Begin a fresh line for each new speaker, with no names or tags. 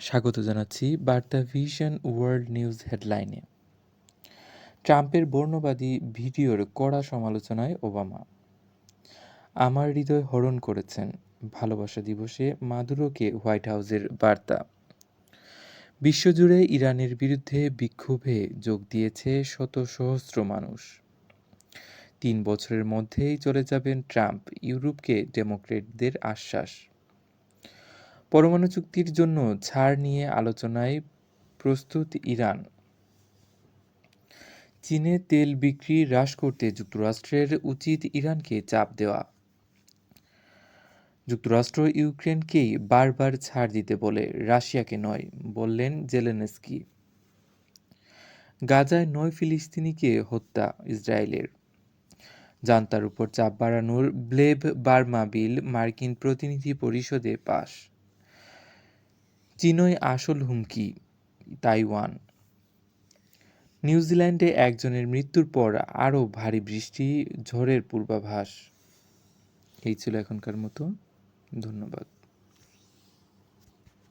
স্বাগত জানাচ্ছি বার্তা ভিশন ওয়ার্ল্ড নিউজ হেডলাইনে। ট্রাম্পের বর্ণবাদী ভিডিওর কড়া সমালোচনায় ওবামা। আমার হৃদয় হরণ করেছেন, ভালোবাসা দিবসে মাদুরোকে হোয়াইট হাউসের বার্তা। বিশ্বজুড়ে ইরানের বিরুদ্ধে বিক্ষোভে যোগ দিয়েছে শত সহস্র মানুষ। 3 বছরের মধ্যেই চলে যাবেন ট্রাম্প, ইউরোপকে ডেমোক্রেটদের আশ্বাস। পরমাণু চুক্তির জন্য ছাড় নিয়ে আলোচনায় প্রস্তুত ইরান। চীনে তেল বিক্রি হ্রাস করতে যুক্তরাষ্ট্রের উচিত ইরানকে চাপ দেওয়া। যুক্তরাষ্ট্র ইউক্রেনকেই বারবার ছাড় দিতে বলে, রাশিয়াকে নয়, বললেন জেলেনস্কি। গাজায় 9 ফিলিস্তিনিকে হত্যা ইসরায়েলের। জান্তার উপর চাপ বাড়ানোর ব্লেভ বার্মা বিল মার্কিন প্রতিনিধি পরিষদে পাস। চীনই আসল হুমকি, তাইওয়ান। নিউজিল্যান্ডে একজনের মৃত্যুর পর আরও ভারী বৃষ্টি, ঝড়ের পূর্বাভাস। এই ছিল এখনকার মতো। ধন্যবাদ।